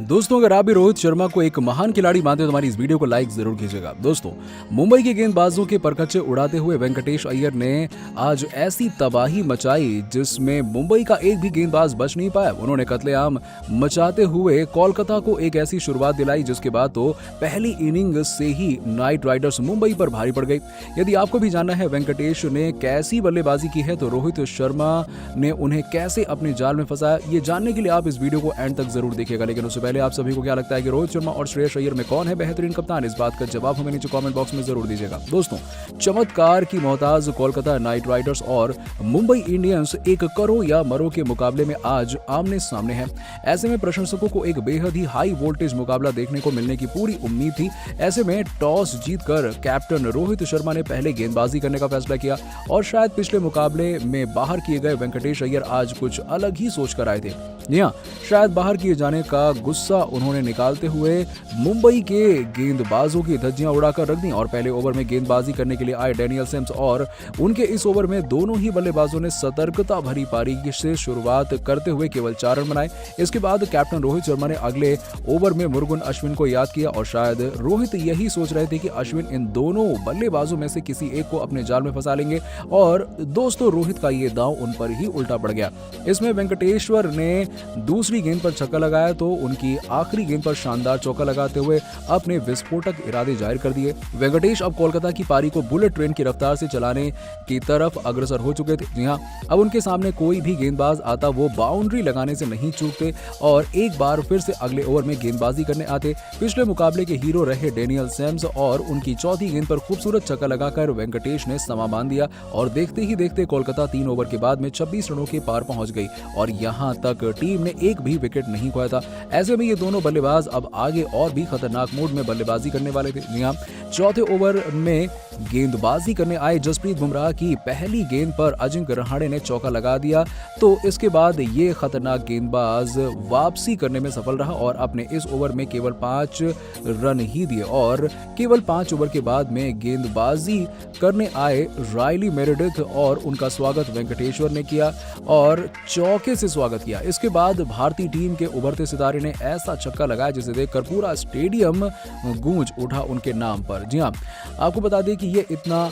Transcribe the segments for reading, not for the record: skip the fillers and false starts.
दोस्तों, अगर आप भी रोहित शर्मा को एक महान खिलाड़ी मानते हो तो हमारी इस वीडियो को लाइक जरूर कीजिएगा। दोस्तों, मुंबई के गेंदबाजों के परखच्चे उड़ाते हुए वेंकटेश अय्यर ने आज ऐसी तबाही मचाई जिसमें मुंबई का एक भी गेंदबाज बच नहीं पाया। उन्होंने कत्लेआम मचाते हुए कोलकाता को एक ऐसी शुरुआत दिलाई जिसके बाद तो पहली इनिंग से ही नाइट राइडर्स मुंबई पर भारी पड़ गई। यदि आपको भी जानना है वेंकटेश ने कैसी बल्लेबाजी की है तो रोहित शर्मा ने उन्हें कैसे अपने जाल में फंसाया, ये जानने के लिए आप इस वीडियो को एंड तक जरूर देखिएगा। लेकिन उससे पहले आप सभी को क्या लगता है कि रोहित शर्मा और श्रेयस अय्यर में कौन है बेहतरीन कप्तान? इस बात का जवाब हमें नीचे कमेंट बॉक्स में जरूर दीजिएगा। दोस्तों, चमत्कार की मोहताज कोलकाता नाइट राइडर्स और मुंबई इंडियंस एक करो या मरो के मुकाबले में आज आमने सामने है। ऐसे में प्रशंसकों को एक बेहद ही हाई वोल्टेज मुकाबला देखने को मिलने की पूरी उम्मीद थी। ऐसे में टॉस जीतकर कैप्टन रोहित शर्मा ने पहले गेंदबाजी करने का फैसला किया और शायद पिछले मुकाबले में बाहर किए गए वेंकटेश अय्यर आज कुछ अलग ही सोच कर आए थे। जी हां, शायद बाहर किए जाने का गुस्सा उन्होंने निकालते हुए मुंबई के गेंदबाजों की धज्जियां उड़ाकर रख दी और पहले ओवर में गेंदबाजी करने के लिए आए डेनियल सिम्स और उनके इस ओवर में दोनों ही बल्लेबाजों ने सतर्कता भरी पारी से शुरुआत करते हुए केवल 4 रन बनाए। इसके बाद कैप्टन रोहित शर्मा ने अगले ओवर में मुरुगन अश्विन को याद किया और शायद रोहित यही सोच रहे थे कि अश्विन इन दोनों बल्लेबाजों में से किसी एक को अपने जाल में फंसा लेंगे और दोस्तों रोहित का ये दांव उन पर ही उल्टा पड़ गया। इसमें वेंकटेश्वर ने दूसरी गेंद पर छक्का लगाया तो उनकी आखिरी गेंद पर शानदार चौका लगाते हुए अपने विस्फोटक इरादे जाहिर कर दिए। वेंकटेश अब कोलकाता की पारी को बुलेट ट्रेन की रफ्तार से चलाने की तरफ अग्रसर हो चुके थे। जी हां, अब उनके सामने कोई भी गेंदबाज आता वो बाउंड्री लगाने से नहीं चूकते और एक बार फिर से अगले ओवर में गेंदबाजी करने आते। पिछले मुकाबले के हीरो रहे डेनियल सिम्स और उनकी चौथी गेंद पर खूबसूरत छक्का लगाकर वेंकटेश ने समा बांध दिया और देखते ही देखते कोलकाता 3 ओवर के बाद में 26 रनों के पार पहुंच गई और यहां तक टीम ने एक भी विकेट नहीं खोया था। ऐसे में ये दोनों बल्लेबाज अब आगे और भी खतरनाक मूड में बल्लेबाजी करने वाले थे। जी हां, चौथे ओवर में गेंदबाजी करने आए जसप्रीत बुमराह की पहली गेंद पर अजिंक्य रहाणे ने चौका लगा दिया तो इसके बाद ये खतरनाक गेंदबाज वापसी करने में सफल रहा और अपने इस ओवर में केवल 5 रन ही दिए और केवल 5 ओवर के बाद में गेंदबाजी करने आए रायली मेरेडिथ और उनका स्वागत वेंकटेश्वर ने किया और चौके से स्वागत किया। इसके बाद भारतीय टीम के उभरते सितारे ने ऐसा छक्का लगाया जिसे देखकर पूरा स्टेडियम गूंज उठा उनके नाम पर। जी हां, आपको बता दें कि ये इतना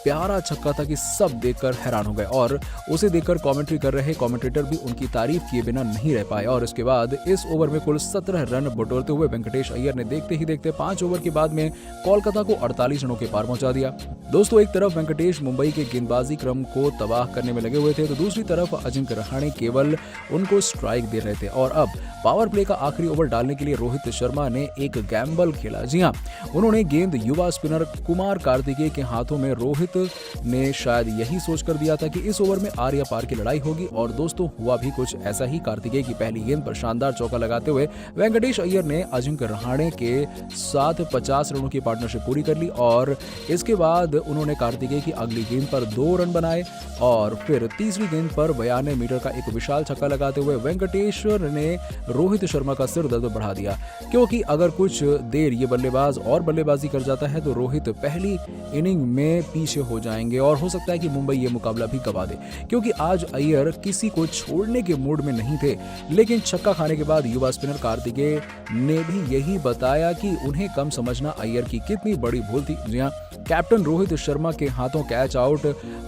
प्यारा छक्का था कि सब देखकर हैरान हो गए और उसे देखकर कमेंट्री कर रहे कमेंटेटर भी उनकी तारीफ किए बिना नहीं रह पाए और इसके बाद इस ओवर में कुल 17 रन बटोरते हुए वेंकटेश अय्यर ने देखते ही देखते 5 ओवर के बाद में कोलकाता को 48 रनों के पार पहुंचा दिया। दोस्तों, एक तरफ वेंकटेश मुंबई के गेंदबाजी क्रम को तबाह करने में लगे हुए थे तो दूसरी तरफ अजिंक्य रहाणे केवल उनको स्ट्राइक दे रहे थे और अब पावर प्ले का आखिरी ओवर डालने के लिए रोहित शर्मा ने एक गैम्बल खेला। जी हां, उन्होंने गेंद युवा स्पिनर कुमार कार्तिकेय के हाथों में। रोहित ने शायद यही सोच कर दिया था कि इस ओवर में आर या पार की लड़ाई होगी और दोस्तों हुआ भी कुछ ऐसा ही। कार्तिकेय की पहली गेंद पर शानदार चौका लगाते हुए वेंकटेश अय्यर ने अजिंक्य रहाणे के साथ 50 रनों की पार्टनरशिप पूरी कर ली और इसके बाद उन्होंने कार्तिकेय की अगली गेंद पर 2 रन बनाए और फिर तीसरी गेंद पर 92 मीटर का एक विशाल छक्का लगाते हुए वेंकटेश्वर ने रोहित शर्मा का सिर दर्द बढ़ा दिया क्योंकि अगर कुछ देर ये बल्लेबाज और बल्लेबाजी कर जाता है तो रोहित पहली इनिंग में पीछे हो जाएंगे और हो सकता है कि मुंबई ये मुकाबला भी गंवा दे क्योंकि आज अय्यर किसी को छोड़ने के मूड में नहीं थे। लेकिन छक्का खाने के बाद युवा स्पिनर कार्तिकेय ने भी यही बताया कि उन्हें कम समझना अय्यर की कितनी बड़ी भूल थी। जी हां, कैप्टन रोहित शर्मा के हाथों कैच आउट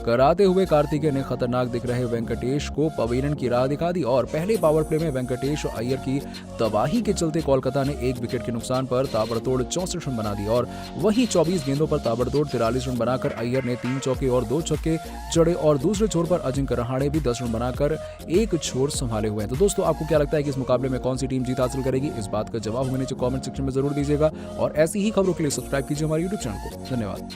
कराते हुए कार्तिकेय ने खतरनाक दिख रहे वेंकटेश को पवेलियन की राह दिखा दी और पहले पावर प्ले में वेंकटेश और अय्यर की तबाही के चलते कोलकाता ने 1 विकेट के नुकसान पर ताबड़तोड़ 64 रन बना दिए और वहीं 24 गेंदों पर ताबड़तोड़ 43 रन बनाकर अय्यर ने 3 चौके और 2 छक्के जड़े और दूसरे छोर पर अजिंक्य रहाणे भी 10 रन बनाकर एक छोर संभाले हुए हैं। तो दोस्तों, आपको क्या लगता है कि इस मुकाबले में कौन सी टीम जीत हासिल करेगी? इस बात का जवाब हमें नीचे कमेंट सेक्शन में जरूर दीजिएगा और ऐसी ही खबरों के लिए सब्सक्राइब कीजिए हमारे YouTube चैनल को। धन्यवाद।